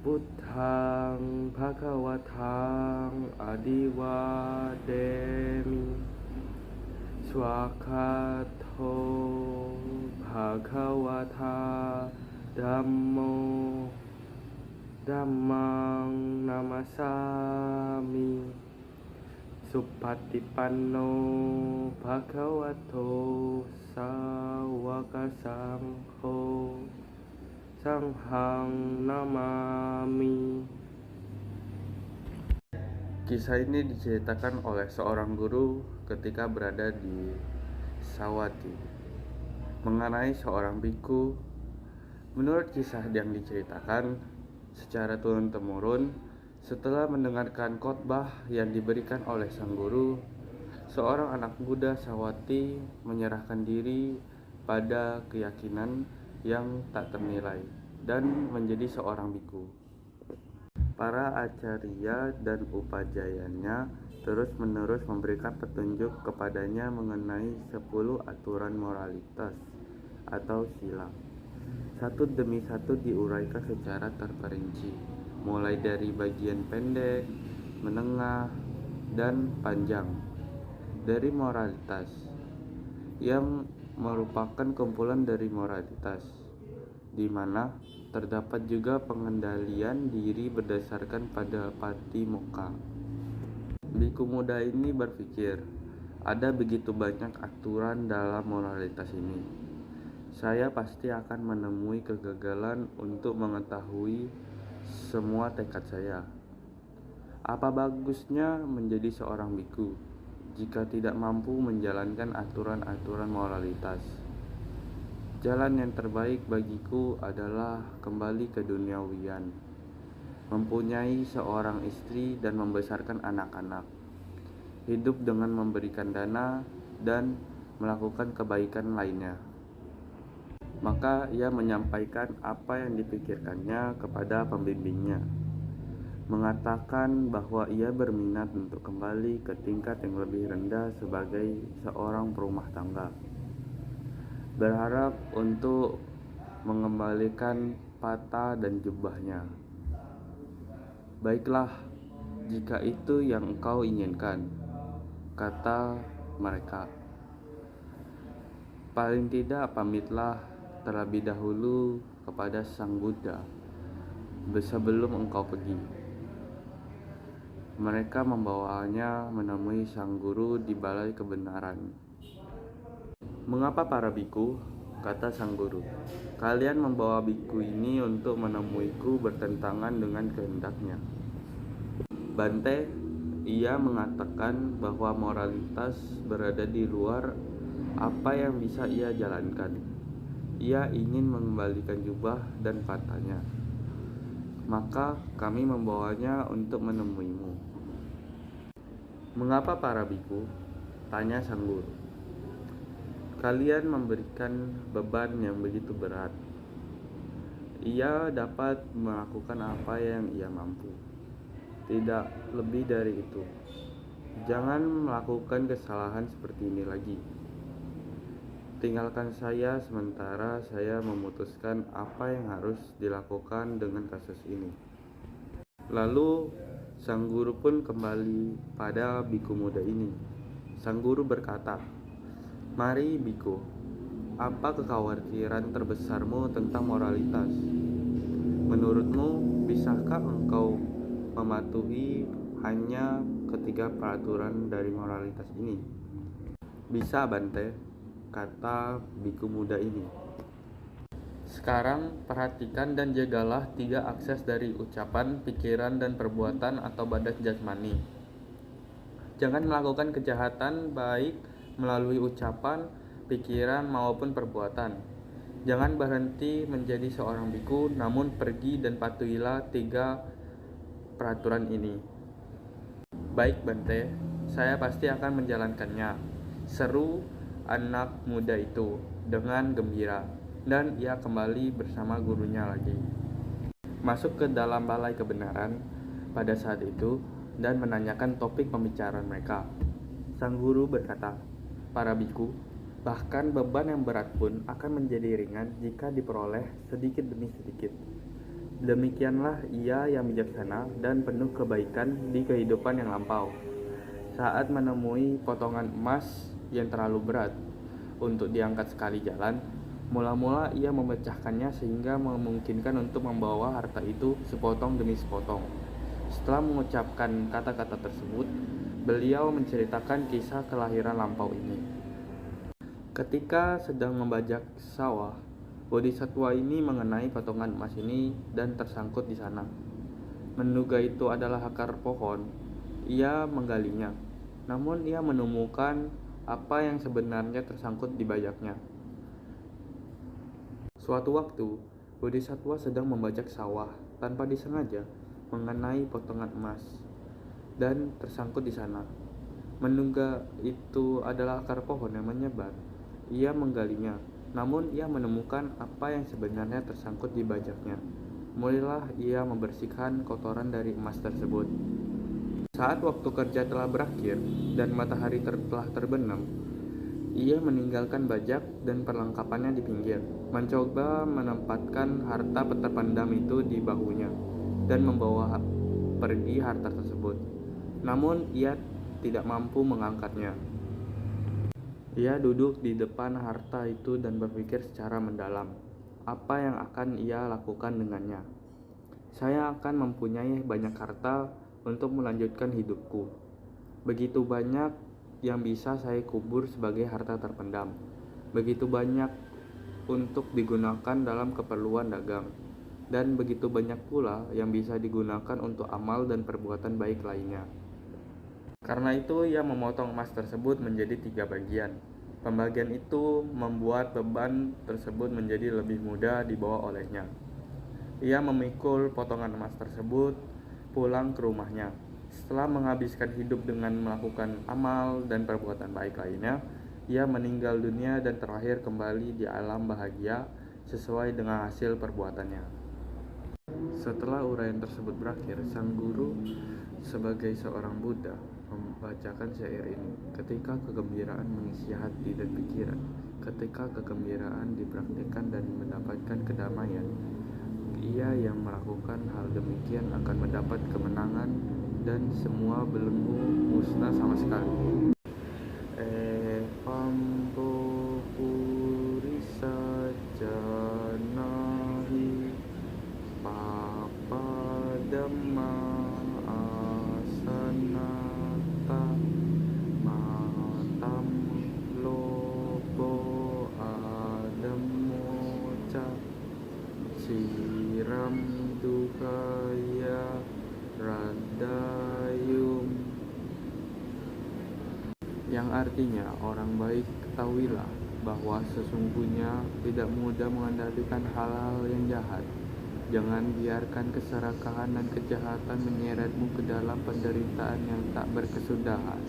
Buddhang Bhagavathang Adiwademi Swakato Bhagavata Dhammo Dhammang Namasami Supatipanno Bhagavato Sawaka Sangho Sanghang Namami. Kisah ini diceritakan oleh seorang guru ketika berada di Savatthi mengenai seorang biku. Menurut kisah yang diceritakan secara turun-temurun, setelah mendengarkan khotbah yang diberikan oleh sang guru, seorang anak muda Savatthi menyerahkan diri pada keyakinan yang tak ternilai dan menjadi seorang biku. Para acarya dan upajayanya terus-menerus memberikan petunjuk kepadanya mengenai 10 aturan moralitas atau sila. Satu demi satu diuraikan secara terperinci, mulai dari bagian pendek, menengah, dan panjang dari moralitas, yang merupakan kumpulan dari moralitas, di mana terdapat juga pengendalian diri berdasarkan pada patimokkha. Biku muda ini berpikir, ada begitu banyak aturan dalam moralitas ini. Saya pasti akan menemui kegagalan untuk mengetahui semua tekad saya. Apa bagusnya menjadi seorang biku jika tidak mampu menjalankan aturan-aturan moralitas? Jalan yang terbaik bagiku adalah kembali ke duniawian, mempunyai seorang istri dan membesarkan anak-anak, hidup dengan memberikan dana dan melakukan kebaikan lainnya. Maka ia menyampaikan apa yang dipikirkannya kepada pembimbingnya, mengatakan bahwa ia berminat untuk kembali ke tingkat yang lebih rendah sebagai seorang perumah tangga, berharap untuk mengembalikan pata dan jubahnya. Baiklah, jika itu yang engkau inginkan, kata mereka. Paling tidak pamitlah terlebih dahulu kepada Sang Buddha sebelum engkau pergi. Mereka membawanya menemui sang guru di balai kebenaran. Mengapa para biku? Kata sang guru. Kalian membawa biku ini untuk menemuiku bertentangan dengan kehendaknya. Bante, ia mengatakan bahwa moralitas berada di luar apa yang bisa ia jalankan. Ia ingin mengembalikan jubah dan patanya. Maka kami membawanya untuk menemuimu. Mengapa para biku? Tanya sang guru. Kalian memberikan beban yang begitu berat. Ia dapat melakukan apa yang ia mampu, tidak lebih dari itu. Jangan melakukan kesalahan seperti ini lagi. Tinggalkan saya sementara saya memutuskan apa yang harus dilakukan dengan kasus ini. Lalu sang guru pun kembali pada biku muda ini. Sang guru berkata, "Mari biku, apa kekhawatiran terbesarmu tentang moralitas? Menurutmu, bisakah engkau mematuhi hanya ketiga peraturan dari moralitas ini?" "Bisa, Bante," kata biku muda ini. "Sekarang perhatikan dan jagalah 3 akses dari ucapan, pikiran, dan perbuatan atau badan jasmani. Jangan melakukan kejahatan baik melalui ucapan, pikiran, maupun perbuatan. Jangan berhenti menjadi seorang biku, namun pergi dan patuhilah 3 peraturan ini." "Baik, Bante, saya pasti akan menjalankannya," seru anak muda itu dengan gembira, dan ia kembali bersama gurunya lagi. Masuk ke dalam balai kebenaran pada saat itu dan menanyakan topik pembicaraan mereka. Sang guru berkata, "Para biku, bahkan beban yang berat pun akan menjadi ringan jika diperoleh sedikit demi sedikit. Demikianlah ia yang bijaksana dan penuh kebaikan di kehidupan yang lampau. Saat menemui potongan emas yang terlalu berat untuk diangkat sekali jalan, mula-mula ia memecahkannya sehingga memungkinkan untuk membawa harta itu sepotong demi sepotong. Setelah mengucapkan kata-kata tersebut, beliau menceritakan kisah kelahiran lampau ini. Ketika sedang membajak sawah, bodhisatwa ini mengenai potongan emas ini dan tersangkut di sana. Menduga itu adalah akar pohon, ia menggalinya. Namun ia menemukan apa yang sebenarnya tersangkut di bajaknya. Suatu waktu, bodhisatwa sedang membajak sawah tanpa disengaja mengenai potongan emas dan tersangkut di sana. Menduga itu adalah akar pohon yang menyebar. Ia menggalinya, namun ia menemukan apa yang sebenarnya tersangkut di bajaknya. Mulailah ia membersihkan kotoran dari emas tersebut. Saat waktu kerja telah berakhir dan matahari telah terbenam, ia meninggalkan bajak dan perlengkapannya di pinggir, mencoba menempatkan harta terpendam itu di bahunya, dan membawa pergi harta tersebut. Namun ia tidak mampu mengangkatnya. Ia duduk di depan harta itu dan berpikir secara mendalam, apa yang akan ia lakukan dengannya. Saya akan mempunyai banyak harta untuk melanjutkan hidupku. Begitu banyak yang bisa saya kubur sebagai harta terpendam. Begitu banyak untuk digunakan dalam keperluan dagang. Dan begitu banyak pula yang bisa digunakan untuk amal dan perbuatan baik lainnya. Karena itu ia memotong emas tersebut menjadi 3 bagian. Pembagian itu membuat beban tersebut menjadi lebih mudah dibawa olehnya. Ia memikul potongan emas tersebut pulang ke rumahnya. Setelah menghabiskan hidup dengan melakukan amal dan perbuatan baik lainnya, ia meninggal dunia dan terakhir kembali di alam bahagia sesuai dengan hasil perbuatannya. Setelah uraian tersebut berakhir, sang guru sebagai seorang Buddha membacakan syair ini. Ketika kegembiraan mengisi hati dan pikiran, ketika kegembiraan dipraktikkan dan mendapatkan kedamaian, ia yang melakukan hal demikian akan mendapat kemenangan dan semua belenggu musnah sama sekali. Pampo purisa janahi papadamma asanata matam lopo adamoca siram duhaya radayum, yang artinya, orang baik ketahuilah bahwa sesungguhnya tidak mudah mengendalikan hal-hal yang jahat. Jangan biarkan keserakahan dan kejahatan menyeretmu ke dalam penderitaan yang tak berkesudahan.